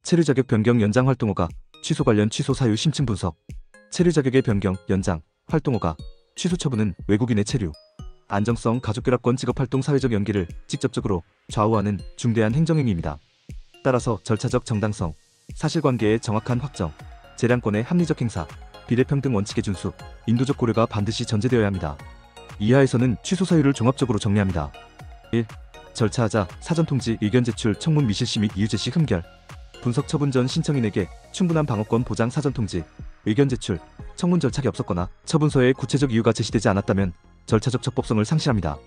체류 자격 변경 연장 활동허가 취소 관련 취소 사유 심층 분석. 체류 자격의 변경, 연장, 활동허가 취소 처분은 외국인의 체류, 안정성, 가족결합권, 직업활동, 사회적 연계를 직접적으로 좌우하는 중대한 행정행위입니다. 따라서 절차적 정당성, 사실관계의 정확한 확정, 재량권의 합리적 행사, 비례평등 원칙의 준수, 인도적 고려가 반드시 전제되어야 합니다. 이하에서는 취소 사유를 종합적으로 정리합니다. 1. 절차하자, 사전통지, 의견 제출, 청문 미실시 및 이유 제시 흠결. 분석 처분 전 신청인에게 충분한 방어권 보장, 사전통지, 의견 제출, 청문 절차가 없었거나 처분서에 구체적 이유가 제시되지 않았다면 절차적 적법성을 상실합니다.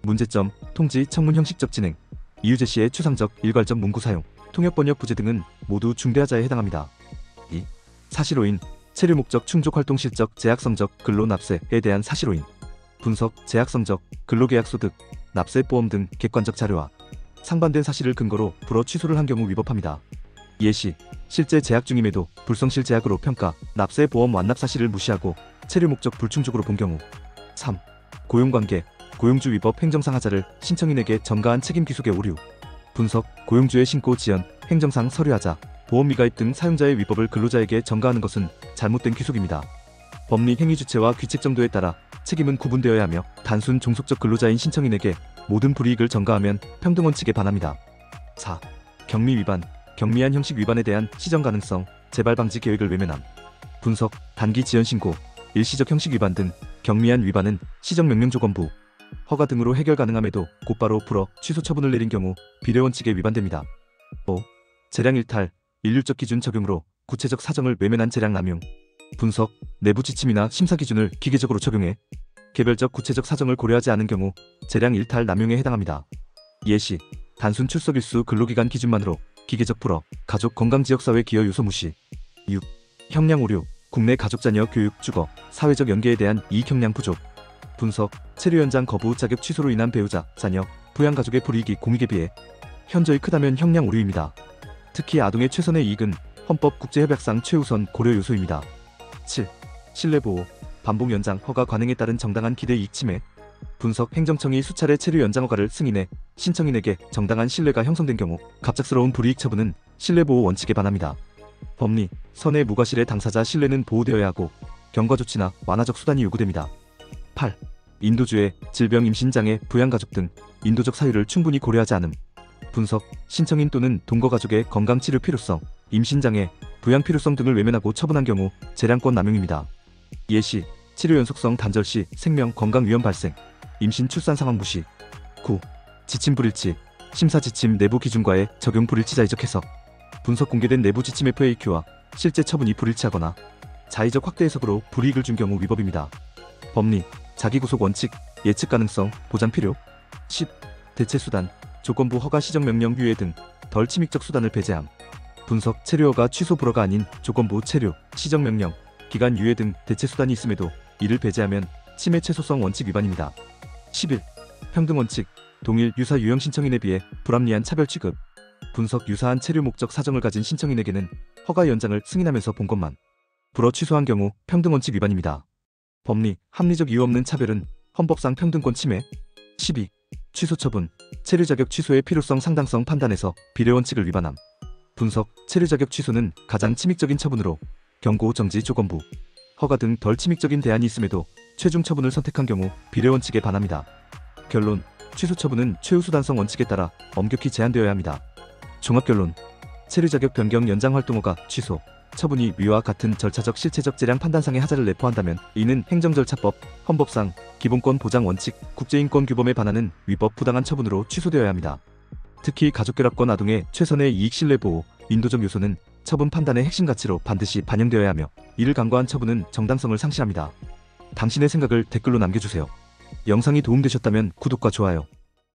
문제점, 통지, 청문 형식적 진행, 이유 제시의 추상적, 일괄적 문구 사용, 통역 번역 부재 등은 모두 중대하자에 해당합니다. 2. 사실오인, 체류 목적, 충족 활동 실적, 재학 성적, 근로 납세에 대한 사실오인. 분석, 재학 성적, 근로계약 소득, 납세 보험 등 객관적 자료와 상반된 사실을 근거로 불허 취소를 한 경우 위법합니다. 예시, 실제 재학 중임에도 불성실 재학으로 평가, 납세 보험 완납 사실을 무시하고 체류 목적 불충족으로 본 경우. 3. 고용관계, 고용주 위법 행정상 하자를 신청인에게 전가한 책임 귀속의 오류. 분석, 고용주의 신고 지연, 행정상 서류하자, 보험 미가입 등 사용자의 위법을 근로자에게 전가하는 것은 잘못된 귀속입니다. 법리 행위 주체와 귀책 정도에 따라 책임은 구분되어야 하며 단순 종속적 근로자인 신청인에게 모든 불이익을 전가하면 평등원칙에 반합니다. 4. 경미 위반, 경미한 형식 위반에 대한 시정 가능성, 재발 방지 계획을 외면함. 분석, 단기 지연 신고, 일시적 형식 위반 등 경미한 위반은 시정명령조건부, 허가 등으로 해결 가능함에도 곧바로 불허, 취소 처분을 내린 경우 비례원칙에 위반됩니다. 5. 재량 일탈, 일률적 기준 적용으로 구체적 사정을 외면한 재량 남용. 분석, 내부 지침이나 심사 기준을 기계적으로 적용해 개별적 구체적 사정을 고려하지 않은 경우 재량 일탈 남용에 해당합니다. 예시, 단순 출석 일수 근로기간 기준만으로 기계적 불허, 가족 건강지역사회 기여 요소 무시. 6. 형량 오류, 국내 가족 자녀 교육, 주거, 사회적 연계에 대한 이익 형량 부족. 분석, 체류 연장 거부, 자격 취소로 인한 배우자, 자녀, 부양가족의 불이익이 공익에 비해 현저히 크다면 형량 오류입니다. 특히 아동의 최선의 이익은 헌법 국제협약상 최우선 고려 요소입니다. 7. 신뢰보호, 반복 연장 허가 관행에 따른 정당한 기대 이익 침해. 분석, 행정청이 수차례 체류 연장 허가를 승인해 신청인에게 정당한 신뢰가 형성된 경우 갑작스러운 불이익 처분은 신뢰보호 원칙에 반합니다. 법리, 선의 무과실의 당사자 신뢰는 보호되어야 하고 경과조치나 완화적 수단이 요구됩니다. 8. 인도주의, 질병, 임신장애, 부양가족 등 인도적 사유를 충분히 고려하지 않음. 분석, 신청인 또는 동거가족의 건강치료 필요성, 임신장애, 부양 필요성 등을 외면하고 처분한 경우 재량권 남용입니다. 예시, 치료 연속성 단절 시 생명, 건강 위험 발생, 임신, 출산 상황 무시. 9. 지침 불일치, 심사 지침 내부 기준과의 적용 불일치자 이적 해석. 분석, 공개된 내부 지침 FAQ와 실제 처분이 불일치하거나 자의적 확대 해석으로 불이익을 준 경우 위법입니다. 법리, 자기구속 원칙, 예측 가능성, 보장 필요. 10. 대체수단, 조건부 허가 시정명령 유예 등 덜 침입적 수단을 배제함. 분석, 체류 허가 취소 불허가 아닌 조건부 체류, 시정명령, 기간 유예 등 대체수단이 있음에도 이를 배제하면 침해 최소성 원칙 위반입니다. 11. 평등원칙, 동일 유사 유형 신청인에 비해 불합리한 차별 취급. 분석, 유사한 체류 목적 사정을 가진 신청인에게는 허가 연장을 승인하면서 본 것만 불허 취소한 경우 평등원칙 위반입니다. 법리, 합리적 이유 없는 차별은 헌법상 평등권 침해. 12. 취소 처분, 체류 자격 취소의 필요성 상당성 판단에서 비례원칙을 위반함. 분석, 체류 자격 취소는 가장 침입적인 처분으로 경고, 정지, 조건부, 허가 등 덜 침입적인 대안이 있음에도 최종 처분을 선택한 경우 비례원칙에 반합니다. 결론, 취소 처분은 최우수단성 원칙에 따라 엄격히 제한되어야 합니다. 종합결론, 체류 자격 변경 연장 활동허가 취소 처분이 위와 같은 절차적 실체적 재량 판단상의 하자를 내포한다면 이는 행정절차법, 헌법상 기본권 보장 원칙, 국제인권 규범에 반하는 위법 부당한 처분으로 취소되어야 합니다. 특히 가족결합권 아동의 최선의 이익 신뢰보호, 인도적 요소는 처분 판단의 핵심 가치로 반드시 반영되어야 하며 이를 간과한 처분은 정당성을 상실합니다. 당신의 생각을 댓글로 남겨주세요. 영상이 도움되셨다면 구독과 좋아요,